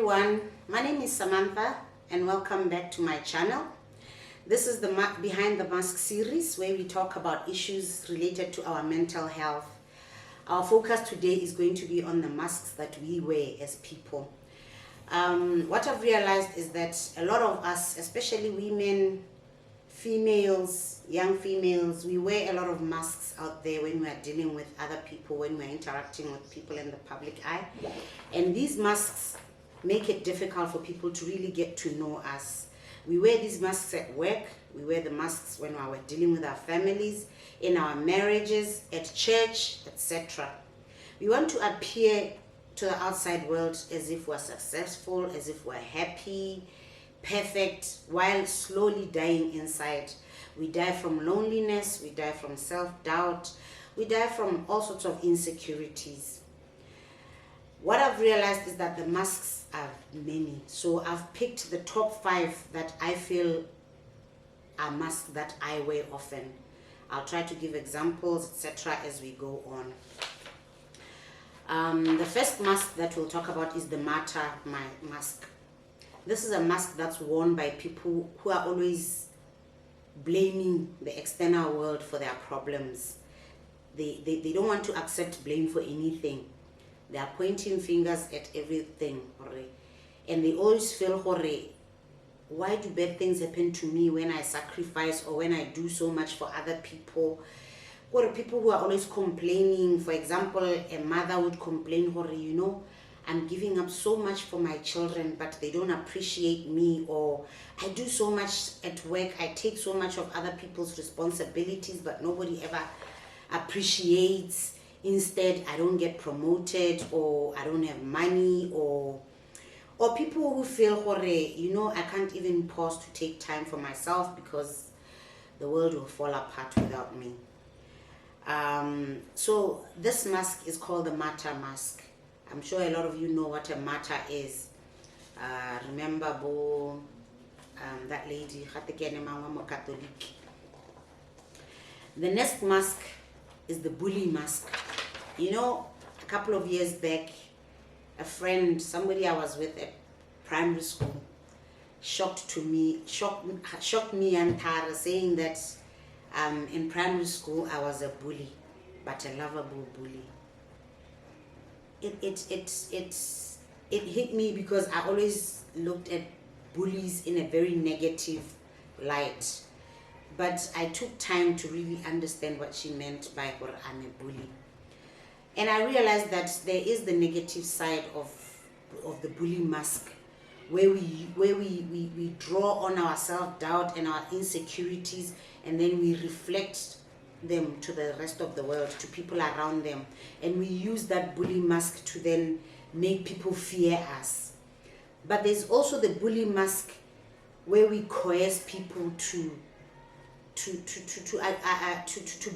everyone, my name is Samantha and welcome back to my channel. This is the Behind the Mask series where we talk about issues related to our mental health. Our focus today is going to be on the masks that we wear as people. What I've realized is that a lot of us, especially women, females, young females, we wear a lot of masks out there when we are dealing with other people, when we're interacting with people in the public eye. And these masks make it difficult for people to really get to know us. We wear these masks at work, we wear the masks when we're dealing with our families, in our marriages, at church, etc. We want to appear to the outside world as if we're successful, as if we're happy, perfect, while slowly dying inside. We die from loneliness, we die from self-doubt, we die from all sorts of insecurities. What I've realized is that the masks are many, so I've picked the top 5 that I feel are masks that I wear often. I'll try to give examples, etc. as we go on. The first mask that we'll talk about is the martyr mask. This is a mask that's worn by people who are always blaming the external world for their problems. They don't want to accept blame for anything. They are pointing fingers at everything. And they always feel, why do bad things happen to me when I sacrifice or when I do so much for other people? Or people who are always complaining. For example, a mother would complain, you know, I'm giving up so much for my children, but they don't appreciate me. Or I do so much at work, I take so much of other people's responsibilities, but nobody ever appreciates. Instead, I don't get promoted, or I don't have money, or people who feel, you know, I can't even pause to take time for myself because the world will fall apart without me. So this mask is called the martyr mask. I'm sure a lot of you know what a martyr is. Remember that lady, the next mask is the bully mask. You know, a couple of years back, a friend, somebody I was with at primary school, shocked me and Tara, saying that in primary school I was a bully, but a lovable bully. It hit me because I always looked at bullies in a very negative light. But I took time to really understand what she meant by I'm a bully. And I realized that there is the negative side of the bully mask, where we draw on our self-doubt and our insecurities, and then we reflect them to the rest of the world, to people around them. And we use that bully mask to then make people fear us. But there's also the bully mask where we coerce people to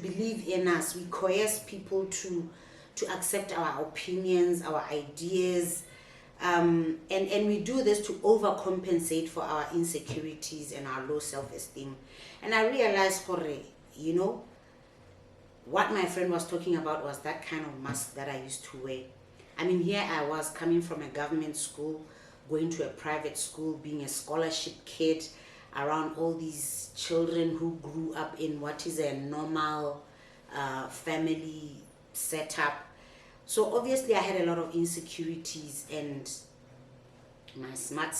believe in us. We coerce people to accept our opinions, our ideas, and we do this to overcompensate for our insecurities and our low self-esteem. And I realized, you know, what my friend was talking about was that kind of mask that I used to wear. I mean, here I was coming from a government school, going to a private school, being a scholarship kid, around all these children who grew up in what is a normal family setup. So obviously I had a lot of insecurities, and my smart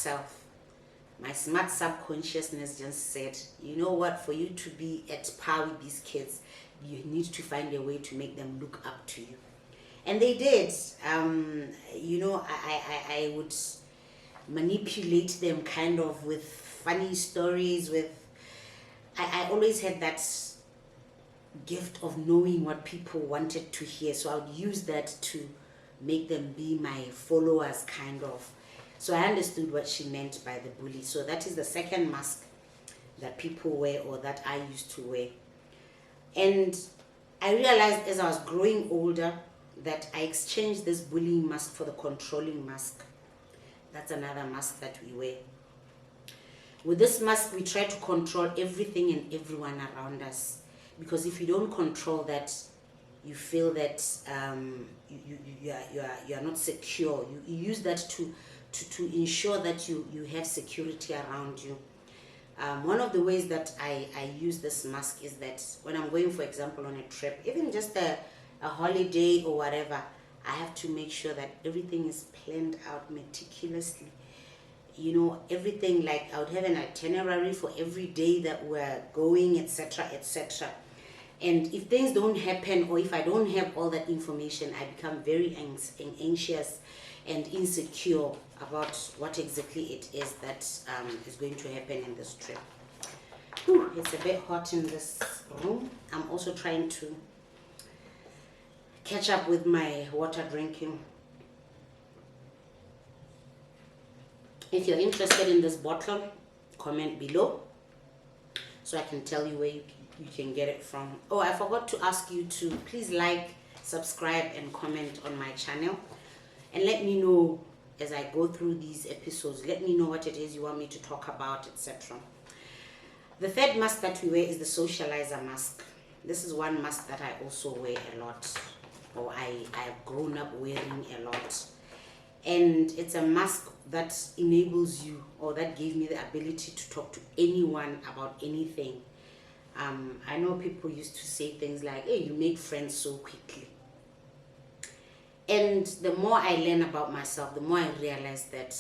subconsciousness just said, you know what, for you to be at par with these kids, you need to find a way to make them look up to you. And they did. You know, I would manipulate them kind of with funny stories. I always had that gift of knowing what people wanted to hear, so I would use that to make them be my followers kind of. So I understood what she meant by the bully. So that is the second mask that people wear, or that I used to wear. And I realized as I was growing older that I exchanged this bullying mask for the controlling mask. That's another mask that we wear. With this mask, we try to control everything and everyone around us. Because if you don't control that, you feel that you are not secure. You use that to to ensure that you have security around you. One of the ways that I use this mask is that when I'm going, for example, on a trip, even just a holiday or whatever, I have to make sure that everything is planned out meticulously. You know, everything, like I would have an itinerary for every day that we're going, etc., etc. And if things don't happen, or if I don't have all that information, I become very anxious and insecure about what exactly it is that is going to happen in this trip. Whew, it's a bit hot in this room. I'm also trying to catch up with my water drinking. If you're interested in this bottle, comment below so I can tell you where you can get it from. Oh, I forgot to ask you to please like, subscribe, and comment on my channel, and let me know as I go through these episodes. Let me know what it is you want me to talk about, etc. The third mask that we wear is the socializer mask. This is one mask that I also wear a lot, or I've grown up wearing a lot. And it's a mask that enables you, or that gave me the ability to talk to anyone about anything. I know people used to say things like, hey, you make friends so quickly. And the more I learn about myself, the more I realize that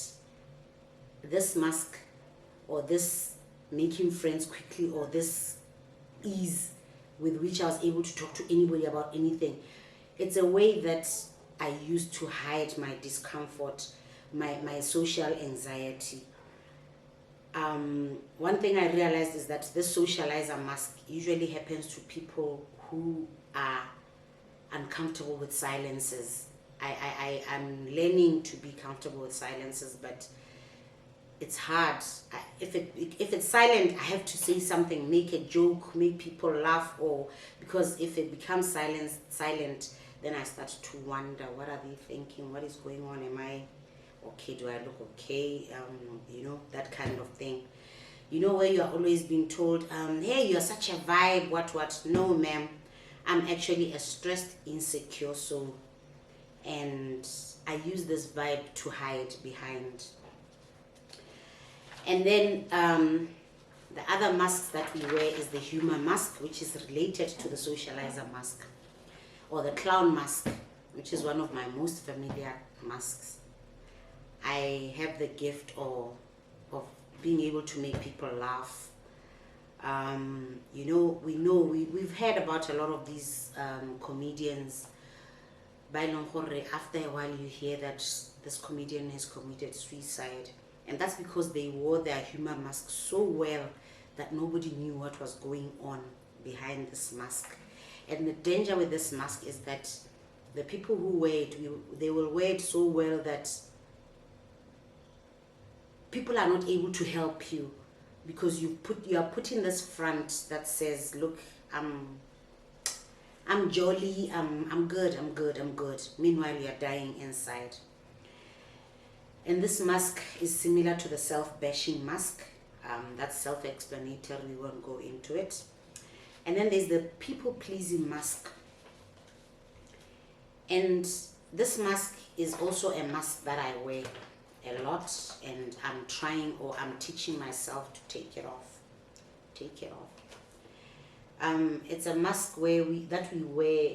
this mask, or this making friends quickly, or this ease with which I was able to talk to anybody about anything, it's a way that I used to hide my discomfort, my social anxiety. One thing I realized is that this socializer mask usually happens to people who are uncomfortable with silences. I'm learning to be comfortable with silences, but it's hard. If it's silent, I have to say something, make a joke, make people laugh, or because if it becomes silent, then I start to wonder, what are they thinking? What is going on? Am I okay? Do I look okay? You know, that kind of thing. You know, where you are always being told, hey, you're such a vibe, what? No, ma'am. I'm actually a stressed, insecure soul. And I use this vibe to hide behind. And then the other masks that we wear is the humor mask, which is related to the socializer mask, or the clown mask, which is one of my most familiar masks. I have the gift of being able to make people laugh. You know, we've heard about a lot of these comedians. After a while you hear that this comedian has committed suicide, and that's because they wore their humor mask so well that nobody knew what was going on behind this mask. And the danger with this mask is that the people who wear it, they will wear it so well that people are not able to help you, because you are putting this front that says, look, I'm jolly, I'm good. Meanwhile, you're dying inside. And this mask is similar to the self-bashing mask. That's self-explanatory, we won't go into it. And then there's the people-pleasing mask. And this mask is also a mask that I wear a lot, and I'm teaching myself to take it off. It's a mask that we wear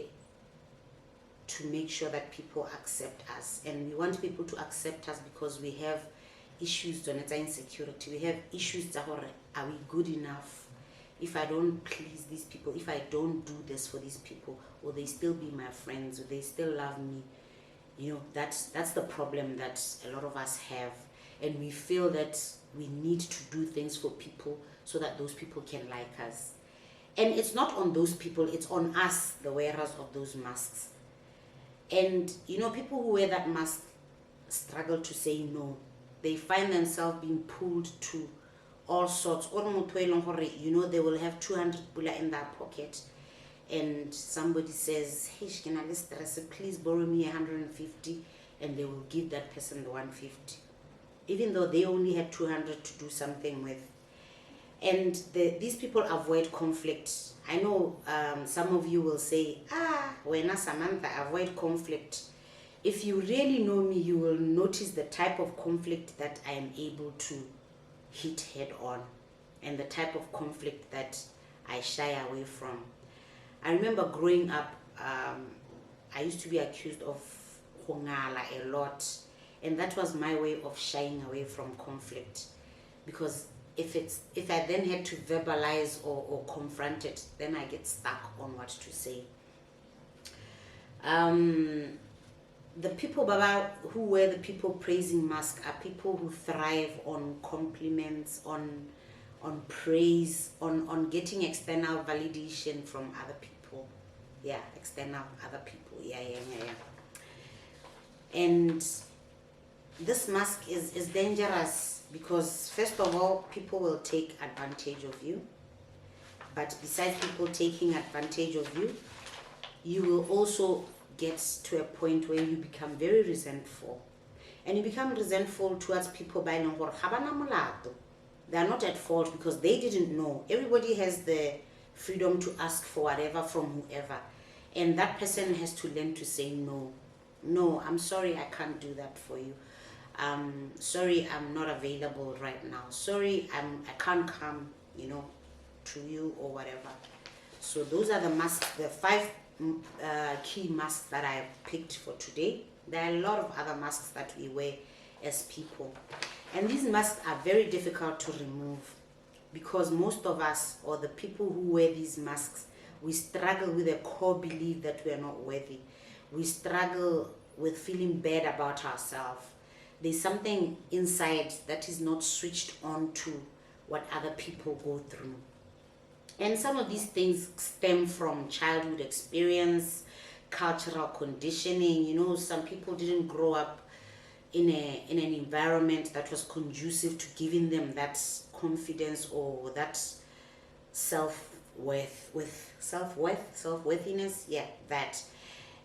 to make sure that people accept us, and we want people to accept us because we have issues on insecurity. We have issues that are we good enough? If I don't please these people, if I don't do this for these people, will they still be my friends? Will they still love me? You know, that's the problem that a lot of us have, and we feel that we need to do things for people so that those people can like us. And it's not on those people, it's on us, the wearers of those masks. And you know, people who wear that mask struggle to say no. They find themselves being pulled to all sorts. You know, they will have 200 pula in their pocket, and somebody says, hey, please borrow me 150, and they will give that person the 150, even though they only had 200 to do something with. And these people avoid conflict. I know some of you will say, when Samantha, avoid conflict. if you really know me, you will notice the type of conflict that I am able to hit head on, and the type of conflict that I shy away from. I remember growing up, I used to be accused of hongala a lot, and that was my way of shying away from conflict, because if I then had to verbalize or confront it, then I get stuck on what to say. The people, Baba, who wear the people praising mask are people who thrive on compliments, on praise, on getting external validation from other people. Yeah, external other people. Yeah. And this mask is dangerous because, first of all, people will take advantage of you. But besides people taking advantage of you, you will also get to a point where you become very resentful. And you become resentful towards people by they are not at fault because they didn't know. Everybody has the freedom to ask for whatever from whoever. And that person has to learn to say no. No, I'm sorry, I can't do that for you. Sorry, I'm not available right now. Sorry, I can't come, to you or whatever. So those are the masks, the 5 key masks that I picked for today. There are a lot of other masks that we wear as people. And these masks are very difficult to remove because most of us, or the people who wear these masks, we struggle with a core belief that we are not worthy. We struggle with feeling bad about ourselves. There's something inside that is not switched on to what other people go through. And some of these things stem from childhood experience, cultural conditioning. Some people didn't grow up in an environment that was conducive to giving them that confidence or that self-worthiness. Yeah, that.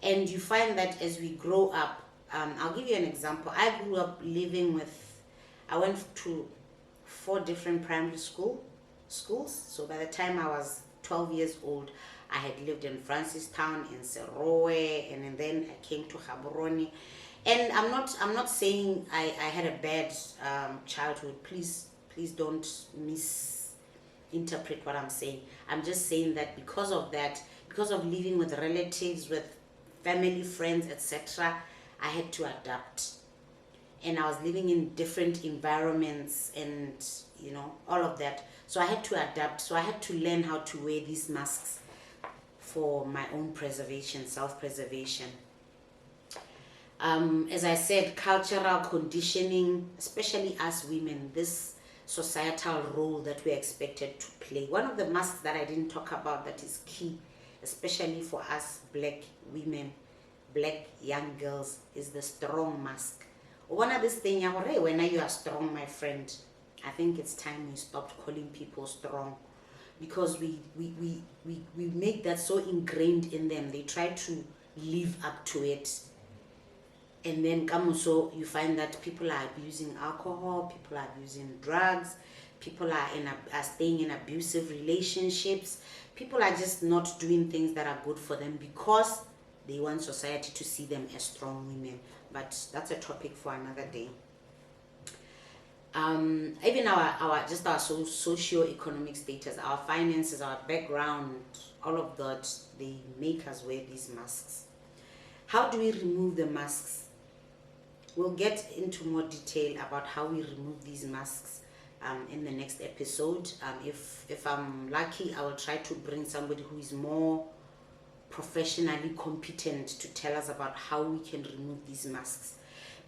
And you find that as we grow up, I'll give you an example. I grew up I went to 4 different primary schools. So by the time I was 12 years old, I had lived in Francistown, in Serowe, and then I came to Gaborone. And I'm not saying I had a bad childhood. Please don't misinterpret what I'm saying. I'm just saying that because of living with relatives, with family, friends, etc., I had to adapt. And I was living in different environments and, all of that. So I had to adapt. So I had to learn how to wear these masks for my own preservation, self-preservation. As I said, cultural conditioning, especially us women, this societal role that we're expected to play. One of the masks that I didn't talk about that is key, especially for us black women, black young girls, is the strong mask. One of these things, when you are strong, my friend, I think it's time we stopped calling people strong, because we make that so ingrained in them. They try to live up to it. And then so you find that people are abusing alcohol, people are abusing drugs, people are staying in abusive relationships. People are just not doing things that are good for them because they want society to see them as strong women. But that's a topic for another day. Even our socio-economic status, our finances, our background, all of that, they make us wear these masks. How do we remove the masks? We'll get into more detail about how we remove these masks in the next episode. If I'm lucky, I will try to bring somebody who is more professionally competent to tell us about how we can remove these masks.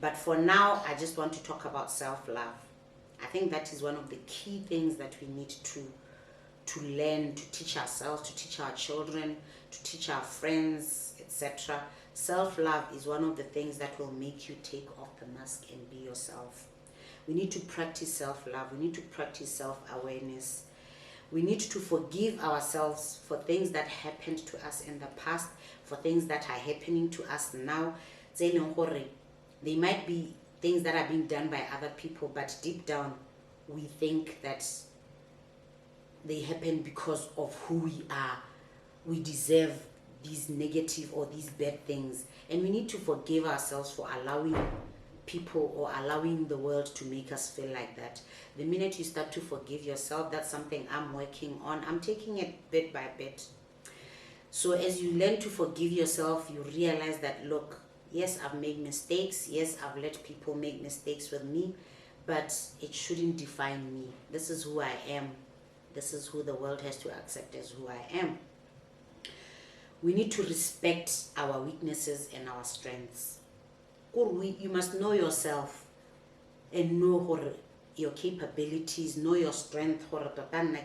But for now, I just want to talk about self-love. I think that is one of the key things that we need to learn, to teach ourselves, to teach our children, to teach our friends, etc. Self-love is one of the things that will make you take off the mask and be yourself. We need to practice self-love. We need to practice self-awareness. We need to forgive ourselves for things that happened to us in the past, for things that are happening to us now. They might be things that are being done by other people, but deep down we think that they happen because of who we are. We deserve these negative or these bad things, and we need to forgive ourselves for allowing people or allowing the world to make us feel like that. The minute you start to forgive yourself, that's something I'm working on. I'm taking it bit by bit. So as you learn to forgive yourself, you realize that, look, yes, I've made mistakes. Yes, I've let people make mistakes with me, but it shouldn't define me. This is who I am. This is who the world has to accept as who I am. We need to respect our weaknesses and our strengths. You must know yourself and know your capabilities, know your strength, and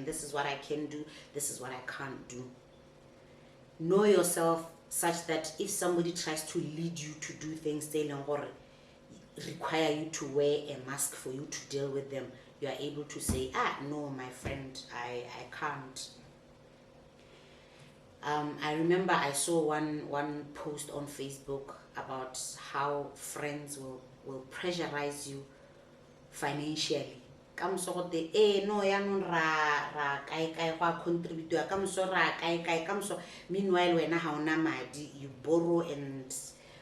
this is what I can do, this is what I can't do. Know yourself such that if somebody tries to lead you to do things, they require you to wear a mask for you to deal with them, you are able to say, no, my friend, I can't. I remember I saw one post on Facebook about how friends will pressurize you financially. Meanwhile, when you borrow and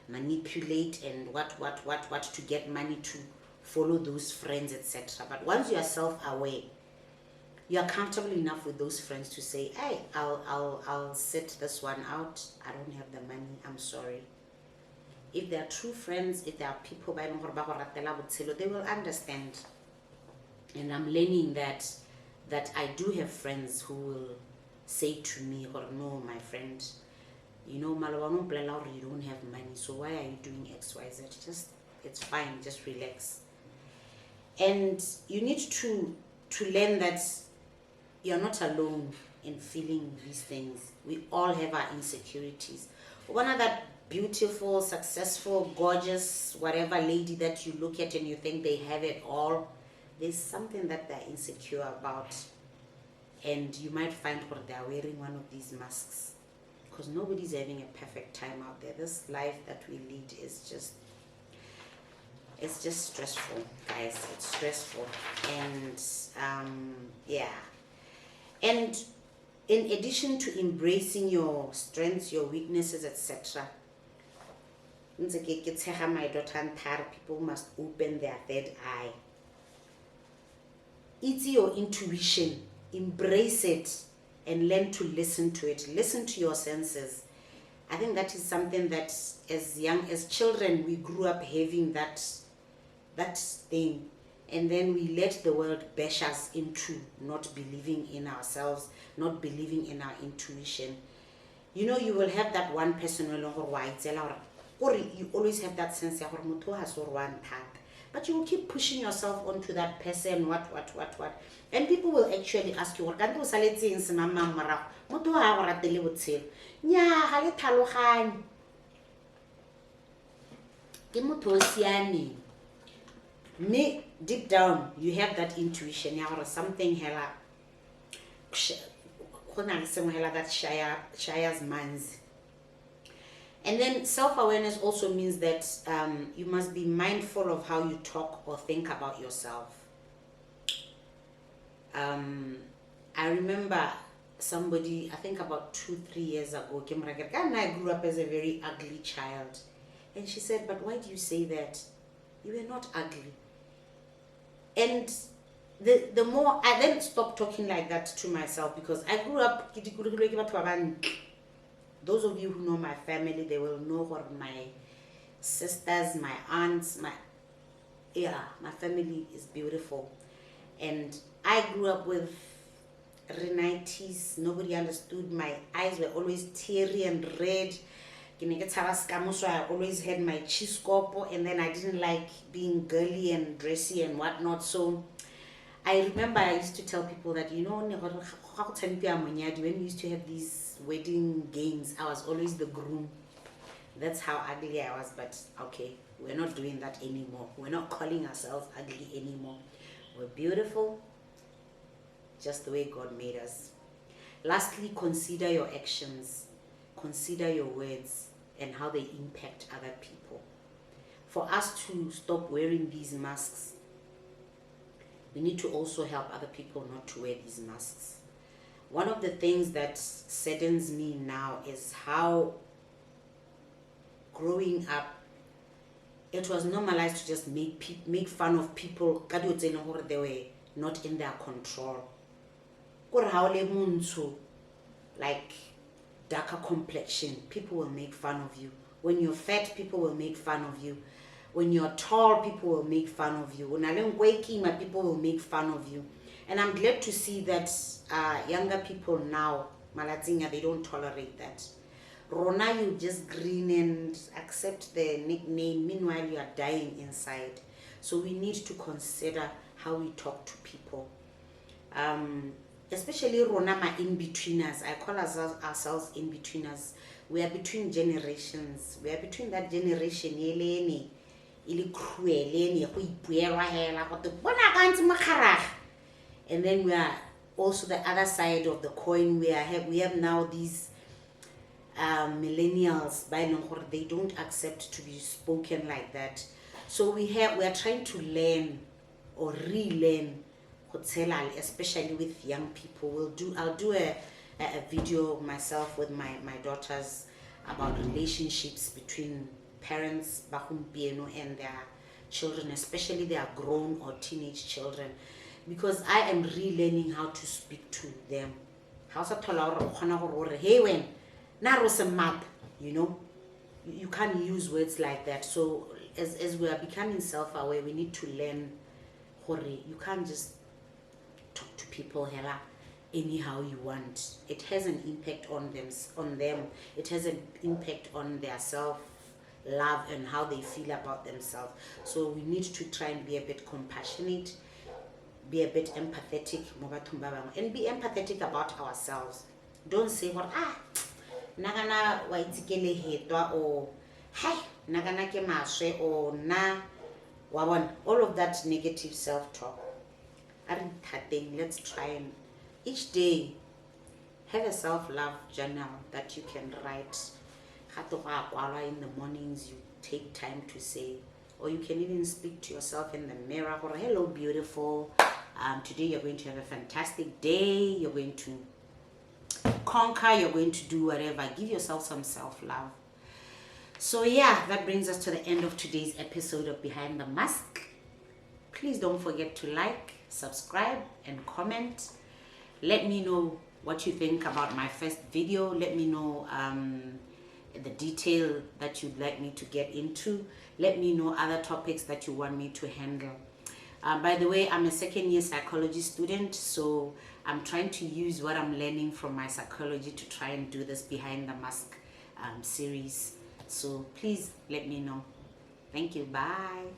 manipulate and what to get money to follow those friends, etc. But once you are self-aware, you are comfortable enough with those friends to say, hey, I'll sit this one out. I don't have the money, I'm sorry. If they are true friends, if they are people they will understand. And I'm learning that I do have friends who will say to me, no, my friend, you know, you don't have money, so why are you doing XYZ? Just, it's fine, just relax. And you need to learn that you're not alone in feeling these things. We all have our insecurities. One of that beautiful, successful, gorgeous, whatever lady that you look at and you think they have it all, there's something that they're insecure about. And you might find they're wearing one of these masks, because nobody's having a perfect time out there. This life that we lead is it's just stressful, guys. It's stressful. And yeah. And in addition to embracing your strengths, your weaknesses, etc., my daughter, people must open their third eye. It's your intuition. Embrace it and learn to listen to it. Listen to your senses. I think that is something that as young as children we grew up having that thing, and then we let the world bash us into not believing in ourselves, not believing in our intuition. You know, you will have that one person or you always have that sense but you will keep pushing yourself onto that person, what. And people will actually ask you, me, deep down, you have that intuition, something that shares minds. And then self-awareness also means that you must be mindful of how you talk or think about yourself. I remember somebody, I think about 2-3 years ago, and I grew up as a very ugly child. And she said, but why do you say that? You were not ugly. And the more, I then stopped talking like that to myself, because I grew up, those of you who know my family, they will know what my sisters, my aunts, my family is beautiful. And I grew up with rhinitis. Nobody understood. My eyes were always teary and red. So I always had my chiscopo, and then I didn't like being girly and dressy and whatnot. So I remember I used to tell people that, you know, when we used to have these wedding games, I was always the groom. That's how ugly I was. But okay, we're not doing that anymore. We're not calling ourselves ugly anymore. We're beautiful, just the way God made us. Lastly, consider your actions. Consider your words and how they impact other people. For us to stop wearing these masks, we need to also help other people not to wear these masks. one of the things that saddens me now is how growing up it was normalized to just make fun of people they were not in their control. Like darker complexion, people will make fun of you. When you're fat, people will make fun of you. When you're tall, people will make fun of you. When people will make fun of you. And I'm glad to see that younger people now, Malatinga, they don't tolerate that. Rona, you just grin and accept the nickname. Meanwhile, you are dying inside. So we need to consider how we talk to people. Especially Rona, my in-betweeners. I call ourselves in-betweeners. We are between generations. We are between that generation. And then we are also the other side of the coin. We have now these millennials, they don't accept to be spoken like that. So we are trying to learn or relearn, especially with young people. I'll do a video myself with my daughters about relationships between parents and their children, especially their grown or teenage children, because I am relearning how to speak to them. Hey, when you can't use words like that. So as we are becoming self-aware, we need to learn. You can't just talk to people anyhow you want. It has an impact on them. It has an impact on their self-love and how they feel about themselves. So we need to try and be a bit compassionate, be a bit empathetic, and be empathetic about ourselves. Don't say nagana wa itsikele hetwa or hi nagana ke maswe or na wa bona, all of that negative self-talk. Let's try and each day have a self-love journal that you can write. In the mornings, you take time to say, or you can even speak to yourself in the mirror. Or hello, beautiful. Today you're going to have a fantastic day. You're going to conquer. You're going to do whatever. Give yourself some self-love. So yeah, that brings us to the end of today's episode of Behind the Mask. Please don't forget to like, subscribe, and comment. Let me know what you think about my first video. Let me know the detail that you'd like me to get into. Let me know other topics that you want me to handle. By the way, I'm a second-year psychology student, so I'm trying to use what I'm learning from my psychology to try and do this Behind the Mask series. So please let me know. Thank you. Bye.